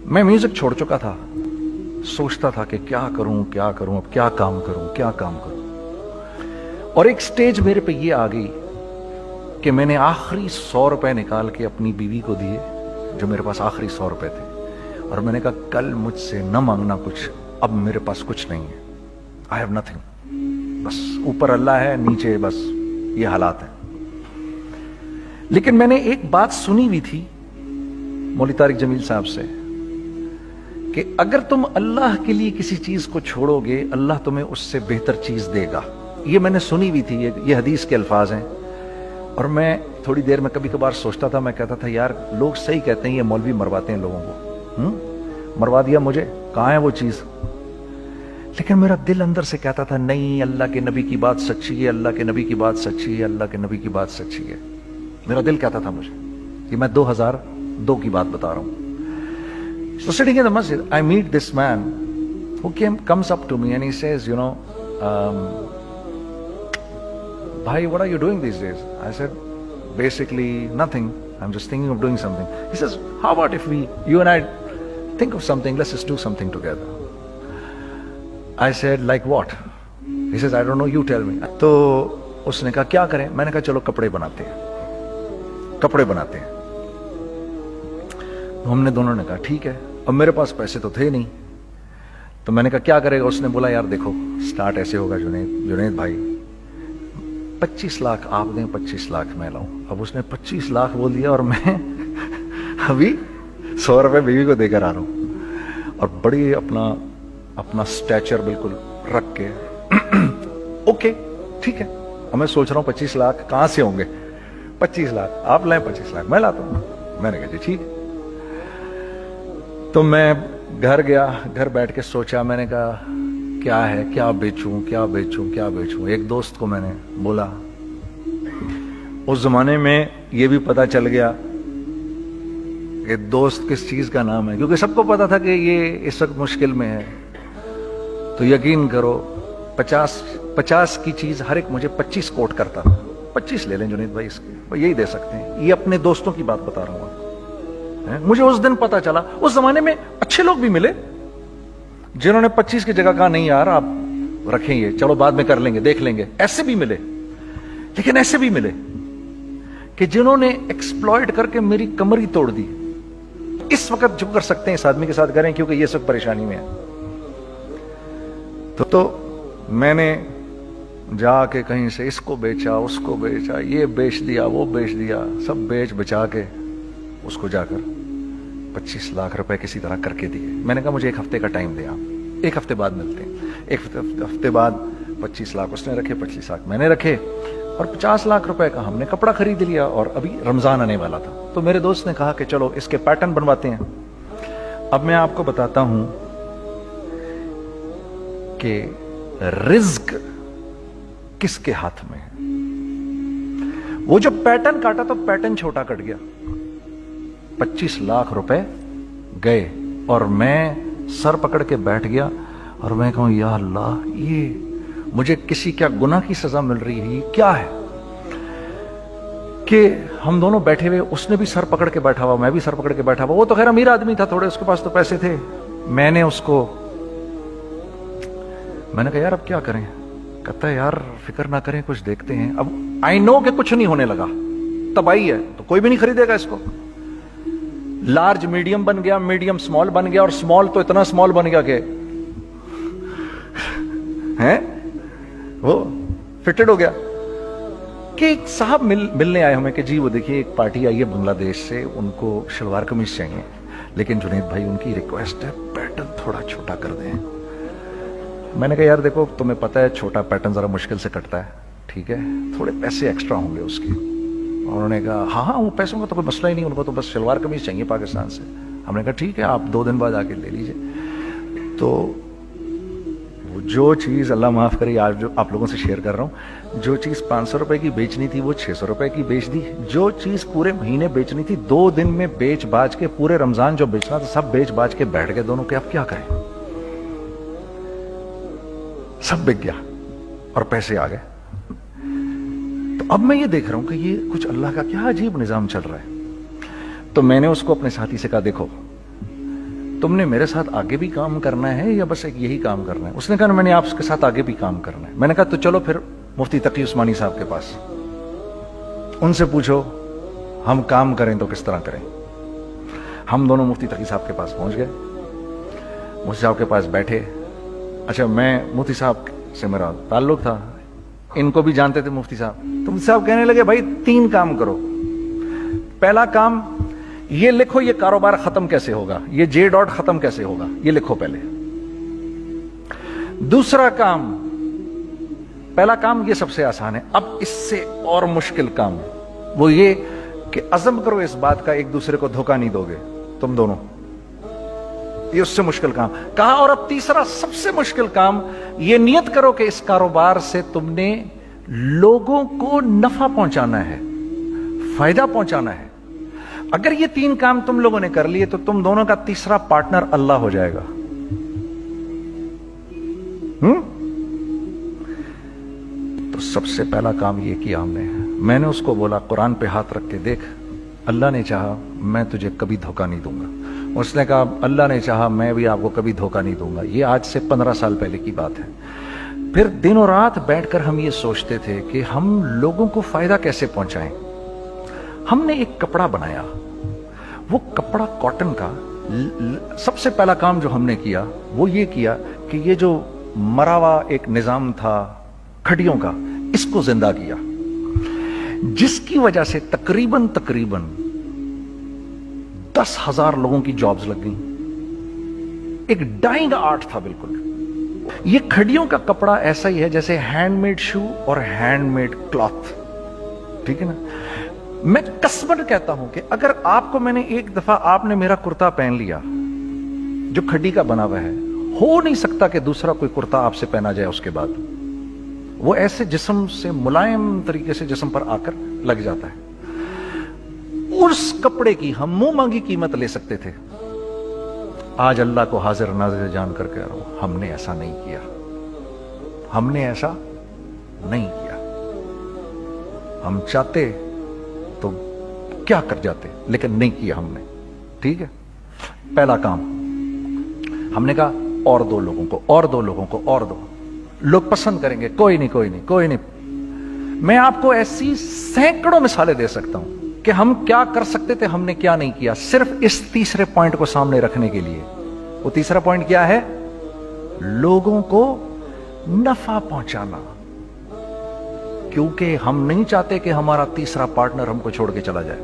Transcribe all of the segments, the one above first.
میں میوزک چھوڑ چکا تھا، سوچتا تھا کہ کیا کروں اب کیا کام کروں، اور ایک سٹیج میرے پہ یہ آ گئی کہ میں نے آخری 100 روپے نکال کے اپنی بیوی کو دیے، جو میرے پاس آخری 100 روپے تھے، اور میں نے کہا کل مجھ سے نہ مانگنا کچھ، اب میرے پاس کچھ نہیں ہے، I have nothing، بس اوپر اللہ ہے، نیچے بس یہ حالات ہیں۔ لیکن میں نے ایک بات سنی ہوئی تھی مولوی طارق جمیل صاحب سے کہ اگر تم اللہ کے لیے کسی چیز کو چھوڑو گے، اللہ تمہیں اس سے بہتر چیز دے گا۔ یہ میں نے سنی ہوئی تھی، یہ حدیث کے الفاظ ہیں، اور میں تھوڑی دیر میں کبھی کبھار سوچتا تھا، میں کہتا تھا یار لوگ صحیح کہتے ہیں، یہ مولوی مرواتے ہیں لوگوں کو، مروا دیا مجھے، کہاں ہے وہ چیز؟ لیکن میرا دل اندر سے کہتا تھا نہیں، اللہ کے نبی کی بات سچی ہے، اللہ کے نبی کی بات سچی ہے، اللہ کے نبی کی بات سچی ہے۔ میرا دل کہتا تھا مجھے، یہ میں 2002 کی بات بتا رہا ہوں۔ So sitting in the masjid, I meet this man who comes up to me and he says, you know, bhai, what are you doing these days? I said, basically nothing. I'm just thinking of doing something. He says, how about if you and I think of something, let's just do something together. I said, like what? He says, I don't know, you tell me. تو اس نے کہا کیا کریں؟ میں نے کہا چلو کپڑے بناتے ہیں۔ ہم نے دونوں نے کہا ٹھیک ہے۔ اب میرے پاس پیسے تو تھے نہیں، تو میں نے کہا کیا کرے گا؟ اس نے بولا یار دیکھو سٹارٹ ایسے ہوگا جنید بھائی، 25 لاکھ آپ دیں، 25 لاکھ میں لاؤں۔ اب اس نے 25 لاکھ بول دیا اور میں ابھی 100 روپے بیوی کو دے کر آ رہا ہوں، اور بڑی اپنا سٹیچر بالکل رکھ کے اوکے ٹھیک ہے۔ اب میں سوچ رہا ہوں 25 لاکھ کہاں سے ہوں گے؟ 25 لاکھ آپ لائیں، 25 لاکھ میں لاتا ہوں۔ میں نے کہا جی ٹھیک۔ تو میں گھر گیا، گھر بیٹھ کے سوچا، میں نے کہا کیا ہے، کیا بیچوں۔ ایک دوست کو میں نے بولا، اس زمانے میں یہ بھی پتا چل گیا کہ دوست کس چیز کا نام ہے، کیونکہ سب کو پتا تھا کہ یہ اس وقت مشکل میں ہے۔ تو یقین کرو 50 کی چیز ہر ایک مجھے 25 کوٹ کرتا تھا۔ 25 لے لیں جنید بھائی، اس کے وہ یہی دے سکتے ہیں۔ یہ اپنے دوستوں کی بات بتا رہا ہوں۔ مجھے اس دن پتا چلا، اس زمانے میں اچھے لوگ بھی ملے جنہوں نے 25 کی جگہ کہا نہیں یار آپ رکھیں، یہ چلو بعد میں کر لیں گے، دیکھ لیں گے، ایسے بھی ملے۔ لیکن ایسے بھی ملے کہ جنہوں نے ایکسپلائٹ کر کے میری کمر ہی توڑ دی۔ اس وقت جو کر سکتے ہیں اس آدمی کے ساتھ کریں، کیونکہ یہ سب پریشانی میں ہے۔ تو میں نے جا کے کہیں سے اس کو بیچا، اس کو بیچا، یہ بیچ دیا، وہ بیچ دیا، سب بیچ بچا کے اس کو جا کر 25 لاکھ روپے کسی طرح کر کے دیے۔ میں نے کہا مجھے 1 ہفتے کا ٹائم دے، آپ 1 ہفتے بعد ملتے ہیں۔ 1 ہفتے بعد 25 لاکھ اس نے رکھے، 25 لاکھ میں نے رکھے، اور 50 لاکھ روپے کا ہم نے کپڑا خرید لیا، اور ابھی رمضان آنے والا تھا۔ تو میرے دوست نے کہا کہ چلو اس کے پیٹرن بنواتے ہیں۔ اب میں آپ کو بتاتا ہوں کہ رزق کس کے ہاتھ میں ہے۔ وہ جو پیٹرن کاٹا تو پیٹرن چھوٹا کٹ گیا، 25 لاکھ روپے گئے، اور میں سر پکڑ کے بیٹھ گیا، اور میں کہوں یا اللہ یہ مجھے کسی کیا گناہ کی سزا مل رہی ہے، یہ کیا ہے کہ ہم دونوں بیٹھے ہوئے، اس نے بھی سر پکڑ کے بیٹھا ہوا، میں بھی سر پکڑ کے بیٹھا ہوا۔ وہ تو خیر امیر آدمی تھا تھوڑے، اس کے پاس تو پیسے تھے۔ میں نے اس کو میں نے کہا یار اب کیا کریں؟ کہتا ہے یار فکر نہ کریں، کچھ دیکھتے ہیں۔ اب آئی نو کہ کچھ نہیں ہونے لگا، تباہی ہے، تو کوئی بھی نہیں خریدے گا اس کو۔ لارج میڈیم بن گیا، میڈیم سمال بن گیا، اور سمال تو اتنا سمال بن گیا کہ وہ فٹڈ ہو گیا۔ کہ ایک صاحب ملنے آئے ہمیں کہ جی وہ دیکھیے ایک پارٹی آئی ہے بنگلہ دیش سے، ان کو شلوار قمیض چاہیے، لیکن جنید بھائی ان کی ریکویسٹ ہے پیٹرن تھوڑا چھوٹا کر دیں۔ میں نے کہا یار دیکھو تمہیں پتہ ہے چھوٹا پیٹرن ذرا مشکل سے کٹتا ہے، ٹھیک ہے تھوڑے پیسے ایکسٹرا ہوں گے اس کے۔ انہوں نے کہا ہاں وہ پیسوں کا تو کوئی مسئلہ ہی نہیں، ان کو تو بس شلوار قمیض چاہیے پاکستان سے۔ ہم نے کہا ٹھیک ہے آپ 2 دن بعد آ کے لے لیجئے۔ تو جو چیز اللہ معاف کرے آج جو آپ لوگوں سے شیئر کر رہا ہوں، جو چیز 500 روپے کی بیچنی تھی وہ 600 روپے کی بیچ دی، جو چیز پورے مہینے بیچنی تھی 2 دن میں بیچ باج کے، پورے رمضان جو بیچنا تھا سب بیچ باج کے بیٹھ گئے دونوں کے۔ اب کیا کریں؟ سب بک گیا اور پیسے آ گئے۔ تو اب میں یہ دیکھ رہا ہوں کہ یہ کچھ اللہ کا کیا عجیب نظام چل رہا ہے۔ تو میں نے اس کو اپنے ساتھی سے کہا دیکھو تم نے میرے ساتھ آگے بھی کام کرنا ہے یا بس ایک یہی کام کرنا ہے؟ اس نے کہا میں نے آپ کے ساتھ آگے بھی کام کرنا ہے۔ میں نے کہا تو چلو پھر مفتی تقی عثمانی صاحب کے پاس، ان سے پوچھو ہم کام کریں تو کس طرح کریں۔ ہم دونوں مفتی تقی صاحب کے پاس پہنچ گئے، مفتی صاحب کے پاس بیٹھے۔ اچھا میں مفتی صاحب سے میرا تعلق تھا، ان کو بھی جانتے تھے مفتی صاحب، تو مفتی صاحب کہنے لگے بھائی 3 کام کرو۔ پہلا کام یہ لکھو یہ کاروبار ختم کیسے ہوگا، یہ جے ڈاٹ ختم کیسے ہوگا، یہ لکھو پہلے۔ دوسرا کام، پہلا کام یہ سب سے آسان ہے، اب اس سے اور مشکل کام وہ یہ کہ عزم کرو اس بات کا ایک دوسرے کو دھوکہ نہیں دو گے تم دونوں، یہ اس سے مشکل کام کہا۔ اور اب تیسرا سب سے مشکل کام، یہ نیت کرو کہ اس کاروبار سے تم نے لوگوں کو نفع پہنچانا ہے، فائدہ پہنچانا ہے۔ اگر یہ 3 کام تم لوگوں نے کر لیے تو تم دونوں کا تیسرا پارٹنر اللہ ہو جائے گا۔ تو سب سے پہلا کام یہ کیا ہم نے، میں نے اس کو بولا قرآن پہ ہاتھ رکھ کے دیکھ، اللہ نے چاہا میں تجھے کبھی دھوکہ نہیں دوں گا۔ اس نے کہا اللہ نے چاہا میں بھی آپ کو کبھی دھوکہ نہیں دوں گا۔ یہ آج سے 15 سال پہلے کی بات ہے۔ پھر دن و رات بیٹھ کر ہم یہ سوچتے تھے کہ ہم لوگوں کو فائدہ کیسے پہنچائیں۔ ہم نے ایک کپڑا بنایا، وہ کپڑا کاٹن کا۔ سب سے پہلا کام جو ہم نے کیا وہ یہ کیا کہ یہ جو مرا ہوا ایک نظام تھا کھڑیوں کا، اس کو زندہ کیا، جس کی وجہ سے تقریباً 10,000 لوگوں کی جابز لگ گئیں۔ ایک ڈائنگ آرٹ تھا بالکل۔ یہ کھڑیوں کا کپڑا ایسا ہی ہے جیسے ہینڈ میڈ شو اور ہینڈ میڈ کلاتھ، ٹھیک ہے نا۔ میں قسمن کہتا ہوں کہ اگر آپ کو میں نے ایک دفعہ آپ نے میرا کرتا پہن لیا جو کھڈی کا بنا ہوا ہے، ہو نہیں سکتا کہ دوسرا کوئی کرتا آپ سے پہنا جائے اس کے بعد۔ وہ ایسے جسم سے ملائم طریقے سے جسم پر آ کر لگ جاتا ہے۔ اس کپڑے کی ہم منہ مانگی قیمت لے سکتے تھے۔ آج اللہ کو حاضر ناظر جان کر کہہ رہا ہوں، ہم نے ایسا نہیں کیا، ہم نے ایسا نہیں کیا۔ ہم چاہتے تو کیا کر جاتے، لیکن نہیں کیا ہم نے، ٹھیک ہے۔ پہلا کام ہم نے کہا اور 2 لوگوں کو، اور 2 لوگوں کو، اور 2 لوگ پسند کریں گے، کوئی نہیں کوئی نہیں کوئی نہیں۔ میں آپ کو ایسی سینکڑوں مثالیں دے سکتا ہوں کہ ہم کیا کر سکتے تھے، ہم نے کیا نہیں کیا، صرف اس تیسرے پوائنٹ کو سامنے رکھنے کے لیے۔ وہ تیسرا پوائنٹ کیا ہے؟ لوگوں کو نفع پہنچانا، کیونکہ ہم نہیں چاہتے کہ ہمارا تیسرا پارٹنر ہم کو چھوڑ کے چلا جائے۔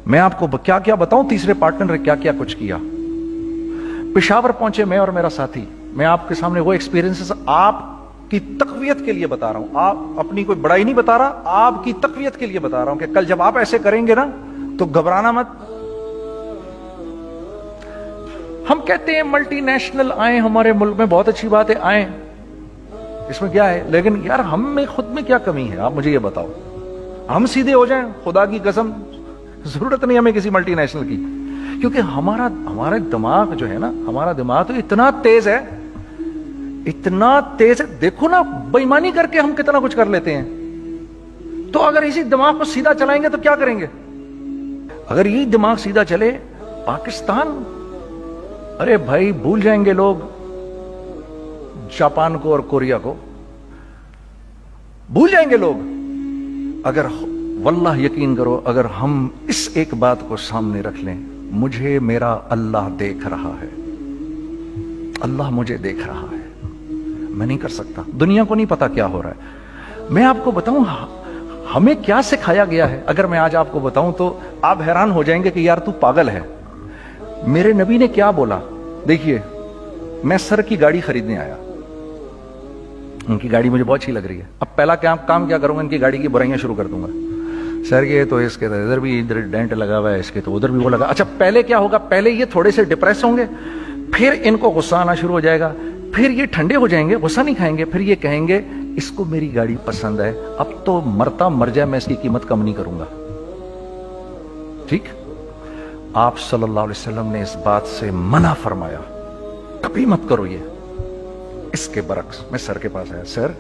میں آپ کو کیا کیا بتاؤں، تیسرے پارٹنر نے کیا کیا کچھ کیا۔ پشاور پہنچے میں اور میرا ساتھی، میں آپ کے سامنے وہ ایکسپیرینسز آپ کی تقویت کے لیے بتا رہا ہوں، آپ اپنی کوئی بڑائی نہیں بتا رہا، آپ کی تقویت کے لیے بتا رہا ہوں کہ کل جب آپ ایسے کریں گے نا تو گھبرانا مت۔ ہم کہتے ہیں ملٹی نیشنل آئیں ہمارے ملک میں، بہت اچھی بات ہے، آئیں، اس میں کیا ہے، لیکن یار ہم میں خود میں کیا کمی ہے، آپ مجھے یہ بتاؤ۔ ہم سیدھے ہو جائیں، خدا کی قسم ضرورت نہیں ہمیں کسی ملٹی نیشنل کی، کیونکہ ہمارا دماغ جو ہے نا، ہمارا دماغ تو اتنا تیز ہے، اتنا تیز ہے، دیکھو نا بے ایمانی کر کے ہم کتنا کچھ کر لیتے ہیں۔ تو اگر اسی دماغ کو سیدھا چلائیں گے تو کیا کریں گے؟ اگر یہ دماغ سیدھا چلے، پاکستان، ارے بھائی بھول جائیں گے لوگ جاپان کو اور کوریا کو، بھول جائیں گے لوگ۔ اگر واللہ یقین کرو، اگر ہم اس ایک بات کو سامنے رکھ لیں، مجھے میرا اللہ دیکھ رہا ہے، اللہ مجھے دیکھ رہا ہے، میں نہیں کر سکتا، دنیا کو نہیں پتا کیا ہو رہا ہے۔ میں آپ کو بتاؤں ہمیں کیا سکھایا گیا ہے، اگر میں آج آپ کو بتاؤں تو آپ حیران ہو جائیں گے کہ یار تو پاگل ہے۔ میرے نبی نے کیا بولا؟ دیکھیے، میں سر کی گاڑی خریدنے آیا، ان کی گاڑی مجھے بہت اچھی لگ رہی ہے، اب پہلا کام کیا کروں گا، ان کی گاڑی کی برائیاں شروع کر دوں گا۔ سر یہ تو اس کے تو ادھر بھی ادھر ڈینٹ لگا ہوا ہے، اس کے تو ادھر بھی وہ لگا۔ اچھا پہلے کیا ہوگا، پہلے یہ تھوڑے سے ڈپریس ہوں گے، پھر ان کو غصہ آنا شروع ہو جائے گا، پھر یہ ٹھنڈے ہو جائیں گے، غصہ نہیں کھائیں گے، پھر یہ کہیں گے اس کو میری گاڑی پسند ہے، اب تو مرتا مر جائے میں اس کی قیمت کم نہیں کروں گا۔ ٹھیک، آپ صلی اللہ علیہ وسلم نے اس بات سے منع فرمایا، کبھی مت کرو یہ۔ اس کے برعکس میں سر کے پاس آیا، سر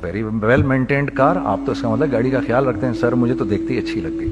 ویری ویل مینٹینڈ کار، آپ تو اس کا مطلب گاڑی کا خیال رکھتے ہیں۔ سر مجھے تو دیکھتے ہی اچھی لگ گئی،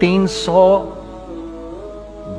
300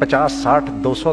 50, 60, 200,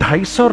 250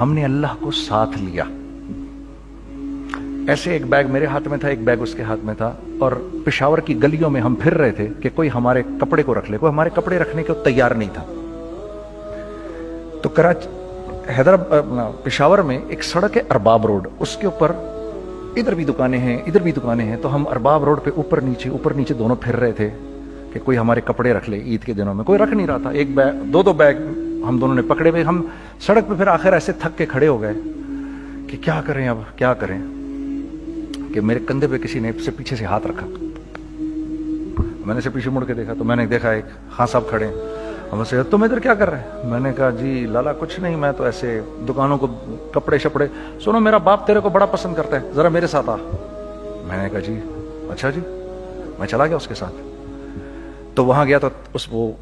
ہم نے اللہ کو ساتھ لیا. ایسے ایک بیگ میرے ہاتھ میں تھا, ایک بیگ اس کے ہاتھ میں تھا, اور پشاور کی گلیوں میں ہم پھر رہے تھے کہ کوئی ہمارے کپڑے کو رکھ لے. کوئی ہمارے کپڑے رکھنے کو تیار نہیں تھا. تو پشاور میں ایک سڑک ہے ارباب روڈ, اس کے اوپر ادھر بھی دکانیں ہیں ادھر بھی دکانیں ہیں. تو ہم ارباب روڈ پہ اوپر نیچے دونوں پھر رہے تھے کہ کوئی ہمارے کپڑے رکھ لے. عید کے دنوں میں کوئی رکھ نہیں رہا تھا. ایک بیگ, دو بیگ ہم دونوں نے پکڑے ہوئے. ہم سڑک پہ پھر آخر ایسے تھک کے کھڑے ہو گئے کہ کیا کریں, اب کیا کریں, کہ میرے کندھے پہ کسی نے سے پیچھے سے ہاتھ رکھا. میں نے سے پیچھے مڑ کے دیکھا تو میں نے دیکھا ایک خان صاحب کھڑے ہیں. ہم سے تم ادھر کیا کر رہے ہیں؟ میں نے کہا جی لالا کچھ نہیں, میں تو ایسے دکانوں کو کپڑے شپڑے. سنو میرا باپ تیرے کو بڑا پسند کرتا ہے, ذرا میرے ساتھ آ. میں نے کہا جی اچھا جی. میں چلا گیا اس کے ساتھ. تو وہاں گیا تو وہ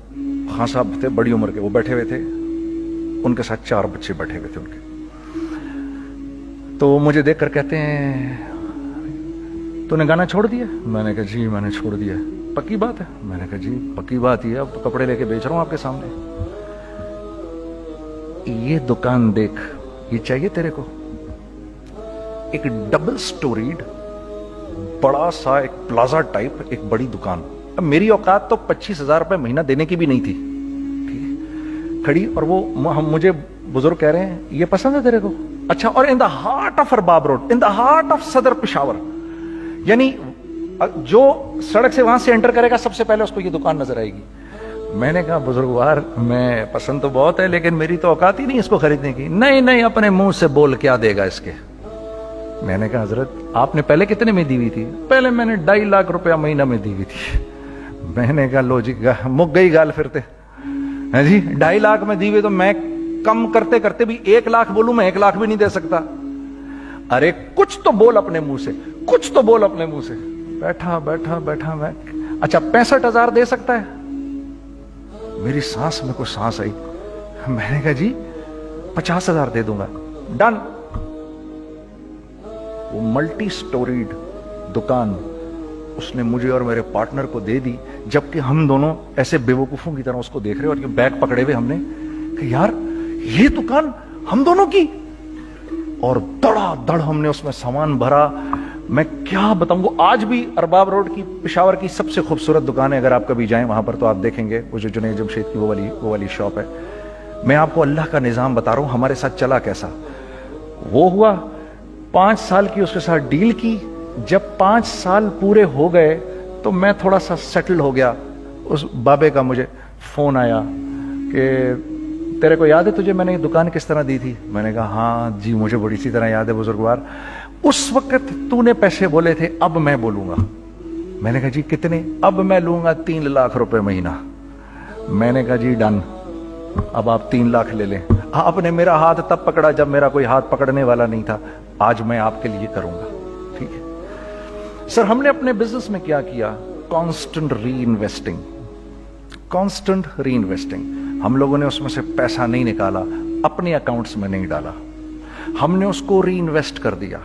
خان صاحب تھے بڑی عمر کے, وہ بیٹھے ہوئے تھے, ان کے ساتھ 4 بچے بیٹھے ہوئے تھے ان کے. تو مجھے دیکھ کر کہتے ہیں تو نے گانا چھوڑ دیا؟ میں نے کہا جی میں نے چھوڑ دیا. پکی بات ہے؟ میں نے کہا جی پکی بات ہی ہے, اب تو کپڑے لے کے بیچ رہا ہوں آپ کے سامنے. یہ دکان دیکھ, یہ چاہیے تیرے کو؟ ایک ڈبل سٹوریڈ بڑا سا ایک پلازا ٹائپ ایک بڑی دکان. اب میری اوقات تو 25,000 روپے مہینہ دینے کی بھی نہیں تھی کھڑی. اور وہ مجھے بزرگ کہہ رہے ہیں یہ پسند ہے تیرے کو؟ اچھا. اور in the heart of Arbab road, in the heart of Saddar Peshawar, یعنی جو سڑک سے وہاں سے انٹر کرے گا سب سے پہلے اس کو یہ دکان نظر آئے گی. میں نے کہا بزرگوار میں پسند تو بہت ہے لیکن میری تو اوقات ہی نہیں اس کو خریدنے کی. نہیں اپنے منہ سے بول کیا دے گا اس کے. میں نے کہا حضرت آپ نے پہلے کتنے میں دی ہوئی تھی؟ پہلے میں نے 2.5 لاکھ روپیہ مہینہ میں دی ہوئی تھی. میں نے کہا لو جی مک گئی گال پھرتے جی. 2.5 لاکھ میں دی ہوئی تو میں کم کرتے کرتے بھی 1 لاکھ بولوں, میں 1 لاکھ بھی نہیں دے سکتا. ارے کچھ تو بول اپنے منہ سے, کچھ تو بول اپنے منہ سے. بیٹھا میں اچھا 65,000 دے سکتا ہے؟ میری سانس میں کوئی سانس آئی. میں نے کہا جی 50,000 دے دوں گا. ڈن. وہ ملٹی سٹوریڈ دکان اس نے مجھے اور میرے پارٹنر کو دے دی, جبکہ ہم دونوں ایسے بیوقوفوں کی طرح اس کو دیکھ رہے اور یہ بیگ پکڑے ہوئے. ہم نے کہ یار یہ دکان ہم دونوں کی, اور دڑا دڑ ہم نے اس میں سامان بھرا. میں کیا بتاؤں, وہ آج بھی ارباب روڈ کی پشاور کی سب سے خوبصورت دکان ہے. اگر آپ کبھی جائیں وہاں پر تو آپ دیکھیں گے وہ جو جنید جمشید کی وہ والی شاپ ہے. میں آپ کو اللہ کا نظام بتا رہا ہوں ہمارے ساتھ چلا کیسا. وہ ہوا 5 سال کی اس کے ساتھ ڈیل کی. جب 5 سال پورے ہو گئے تو میں تھوڑا سا سیٹل ہو گیا. اس بابے کا مجھے فون آیا کہ تیرے کو یاد ہے تجھے میں نے یہ دکان کس طرح دی تھی؟ میں نے کہا ہاں جی مجھے بڑی سی طرح یاد ہے بزرگوار. اس وقت تو نے پیسے بولے تھے, اب میں بولوں گا. میں نے کہا جی کتنے؟ اب میں لوں گا 3 لاکھ روپے مہینہ. میں نے کہا جی ڈن, اب آپ 3 لاکھ لے لیں. آپ نے میرا ہاتھ تب پکڑا جب میرا کوئی ہاتھ پکڑنے والا نہیں تھا. آج میں آپ کے لیے کروں گا. ٹھیک ہے سر. ہم نے اپنے بزنس میں کیا کیا؟ کانسٹنٹ ری انویسٹنگ. ہم لوگوں نے اس میں سے پیسہ نہیں نکالا, اپنے اکاؤنٹس میں نہیں ڈالا, ہم نے اس کو ری انویسٹ کر دیا.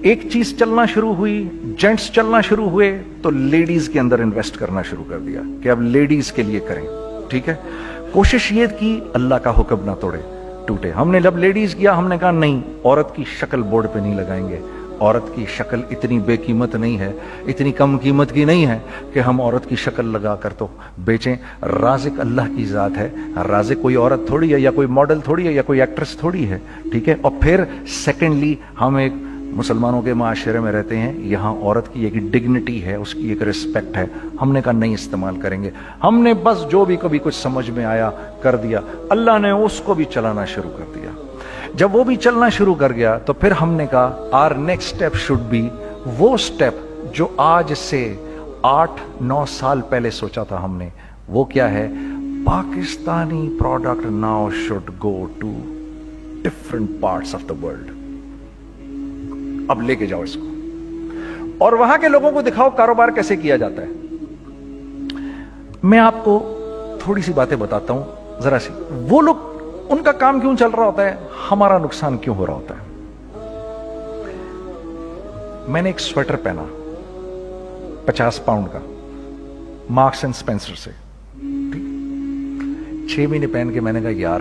ایک چیز چلنا شروع ہوئی, جینٹس چلنا شروع ہوئے تو لیڈیز کے اندر انویسٹ کرنا شروع کر دیا کہ اب لیڈیز کے لیے کریں. ٹھیک ہے. کوشش یہ کی اللہ کا حکم نہ ٹوٹے. ہم نے جب لیڈیز کیا ہم نے کہا نہیں, عورت کی شکل بورڈ پہ نہیں لگائیں گے. عورت کی شکل اتنی بے قیمت نہیں ہے, اتنی کم قیمت کی نہیں ہے کہ ہم عورت کی شکل لگا کر تو بیچیں. رازق اللہ کی ذات ہے. رازق کوئی عورت تھوڑی ہے, یا کوئی ماڈل تھوڑی ہے, یا کوئی ایکٹریس تھوڑی ہے. ٹھیک ہے. اور پھر سیکنڈلی ہم ایک مسلمانوں کے معاشرے میں رہتے ہیں, یہاں عورت کی ایک ڈگنیٹی ہے, اس کی ایک رسپیکٹ ہے. ہم نے کہا نہیں استعمال کریں گے. ہم نے بس جو بھی کبھی کچھ سمجھ میں آیا کر دیا. اللہ نے اس کو بھی چلانا شروع کر دیا. جب وہ بھی چلنا شروع کر گیا تو پھر ہم نے کہا our next step should be وہ اسٹیپ جو آج سے 8-9 سال پہلے سوچا تھا ہم نے. وہ کیا ہے؟ Pakistani product now should go to different parts of the world. اب لے کے جاؤ اس کو اور وہاں کے لوگوں کو دکھاؤ کاروبار کیسے کیا جاتا ہے. میں آپ کو تھوڑی سی باتیں بتاتا ہوں ذرا سی. وہ لوگ ان کا کام کیوں چل رہا ہوتا ہے, ہمارا نقصان کیوں ہو رہا ہوتا ہے. میں نے ایک سویٹر پہنا 50 پاؤنڈ کا مارکس اینڈ اسپینسر سے. 6 مہینے پہن کے میں نے کہا یار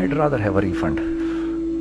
I'd rather have a refund।